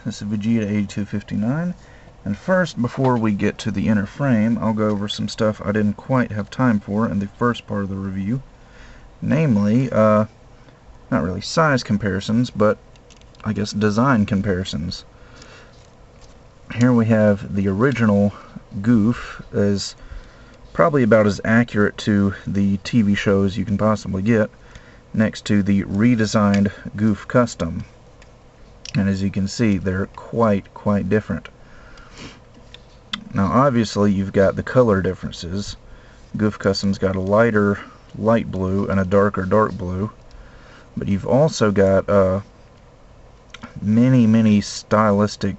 This is Vegeta 8259, and first, before we get to the inner frame, I'll go over some stuff I didn't quite have time for in the first part of the review. Namely, not really size comparisons, but I guess design comparisons. Here we have the original Gouf, is probably about as accurate to the TV shows you can possibly get, next to the redesigned Gouf Custom. And as you can see, they're quite different. Now obviously you've got the color differences. Gouf Custom's got a lighter light blue and a darker dark blue, but you've also got many stylistic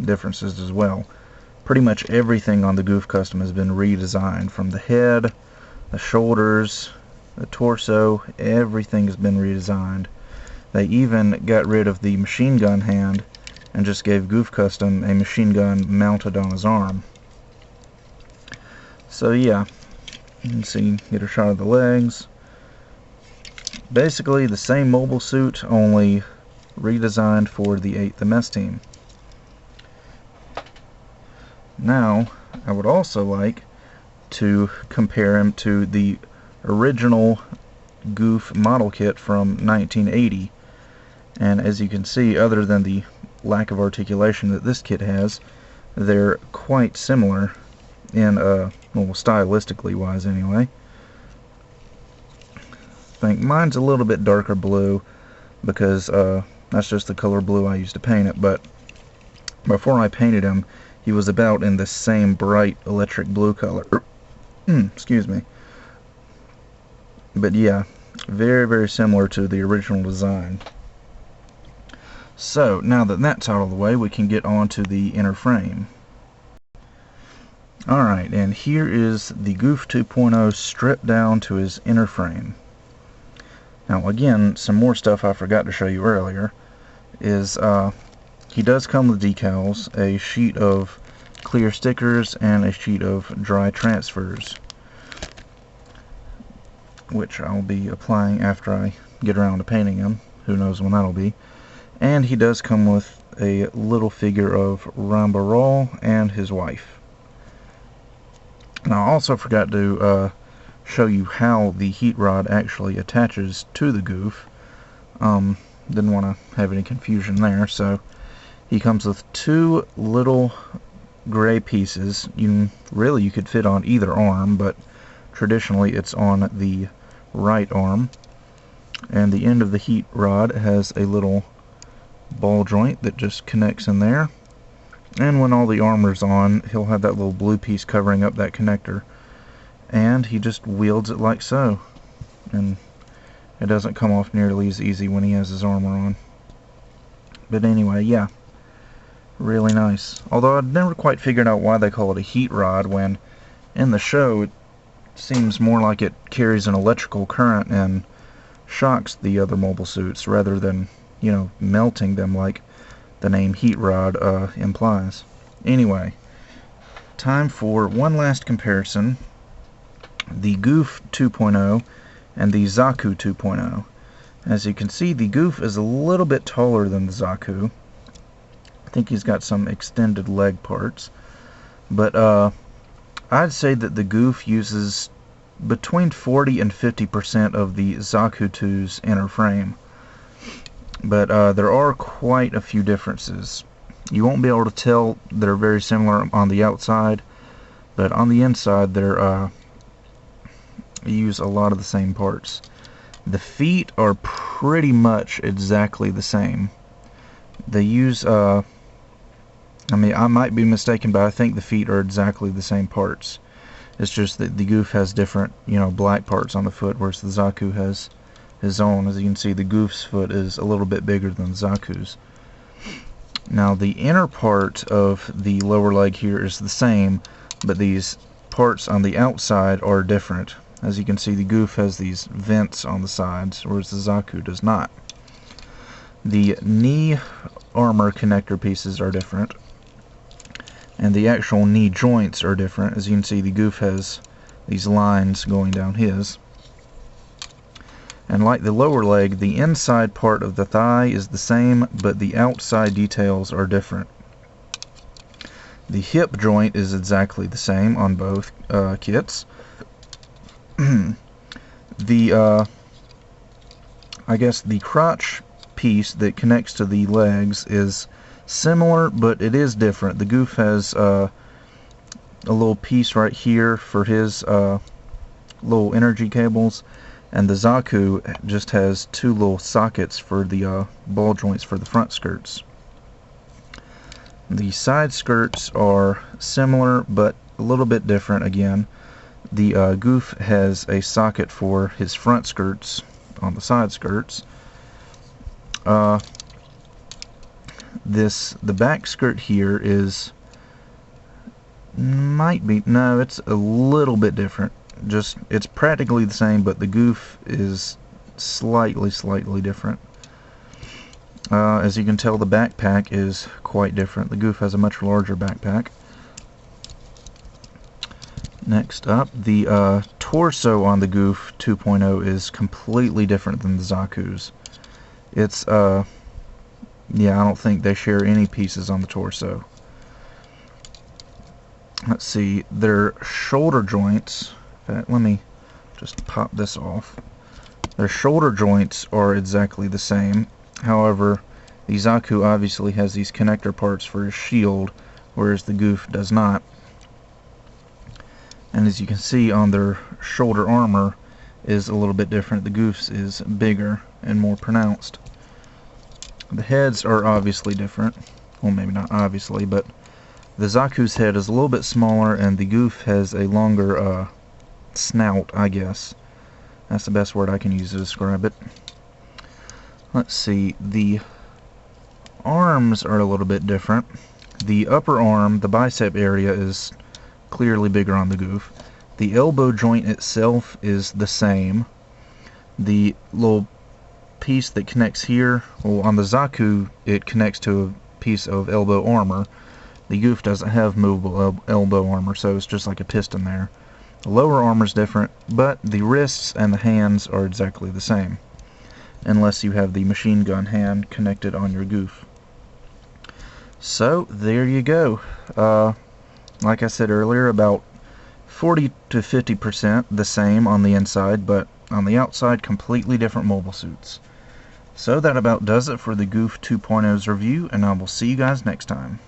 differences as well. Pretty much everything on the Gouf Custom has been redesigned, from the head, the shoulders, the torso, everything has been redesigned. They even got rid of the machine gun hand and just gave Gouf Custom a machine gun mounted on his arm. So yeah, you can see, get a shot of the legs. Basically the same mobile suit, only redesigned for the 8th MS team. Now, I would also like to compare him to the original Gouf model kit from 1980. And as you can see, other than the lack of articulation that this kit has, they're quite similar in, well, stylistically wise anyway. I think mine's a little bit darker blue because that's just the color blue I used to paint it, but before I painted him, he was about in the same bright electric blue color. Excuse me. But yeah, very similar to the original design. So, now that that's out of the way, we can get on to the inner frame. Alright, and here is the Gouf 2.0 stripped down to his inner frame. Now again, some more stuff I forgot to show you earlier is he does come with decals, a sheet of clear stickers, and a sheet of dry transfers, which I'll be applying after I get around to painting him. Who knows when that'll be. And he does come with a little figure of Rambaral and his wife. Now I also forgot to show you how the heat rod actually attaches to the Gouf. Didn't want to have any confusion there, so he comes with two little gray pieces. You could fit on either arm, but traditionally it's on the right arm. And the end of the heat rod has a little ball joint that just connects in there, and when all the armor's on, he'll have that little blue piece covering up that connector, and he just wields it like so, and it doesn't come off nearly as easy when he has his armor on. But anyway, yeah, really nice. Although I've never quite figured out why they call it a heat rod, when in the show it seems more like it carries an electrical current and shocks the other mobile suits rather than, you know, melting them like the name heat rod implies. Anyway, time for one last comparison. The Gouf 2.0 and the Zaku 2.0. As you can see, the Gouf is a little bit taller than the Zaku. I think he's got some extended leg parts. But I'd say that the Gouf uses between 40 and 50% of the Zaku 2's inner frame. But there are quite a few differences. You won't be able to tell they're very similar on the outside, but on the inside they're use a lot of the same parts. The feet are pretty much exactly the same. They use I mean, I might be mistaken, but I think the feet are exactly the same parts. It's just that the Gouf has different, you know, black parts on the foot, whereas the Zaku has his own. As you can see, the Gouf's foot is a little bit bigger than Zaku's. Now the inner part of the lower leg here is the same, but these parts on the outside are different. As you can see, the Gouf has these vents on the sides, whereas the Zaku does not. The knee armor connector pieces are different, and the actual knee joints are different. As you can see, the Gouf has these lines going down his. And like the lower leg, the inside part of the thigh is the same, but the outside details are different. The hip joint is exactly the same on both kits. I guess the crotch piece that connects to the legs is similar, but it is different. The Gouf has a little piece right here for his little energy cables, and the Zaku just has two little sockets for the ball joints for the front skirts. The side skirts are similar, but a little bit different again. The Gouf has a socket for his front skirts on the side skirts. The back skirt here is it's a little bit different. It's practically the same, but the Gouf is slightly different. As you can tell, the backpack is quite different. The Gouf has a much larger backpack. Next up, the torso on the Gouf 2.0 is completely different than the Zaku's. It's, I don't think they share any pieces on the torso. Let's see, their shoulder joints, in fact, let me just pop this off. Their shoulder joints are exactly the same. However, the Zaku obviously has these connector parts for his shield, whereas the Gouf does not. And as you can see on their shoulder armor is a little bit different. The Gouf's is bigger and more pronounced. The heads are obviously different. Well, maybe not obviously, but the Zaku's head is a little bit smaller, and the Gouf has a longer snout, I guess. That's the best word I can use to describe it. Let's see, the arms are a little bit different. The upper arm, the bicep area, is clearly bigger on the Gouf. The elbow joint itself is the same. The little piece that connects here, well, on the Zaku it connects to a piece of elbow armor. The Gouf doesn't have movable elbow armor, so it's just like a piston there. The lower armor is different, but the wrists and the hands are exactly the same, unless you have the machine gun hand connected on your Gouf. So there you go. Like I said earlier, about 40 to 50% the same on the inside, but on the outside completely different mobile suits. So that about does it for the Gouf 2.0's review, and I will see you guys next time.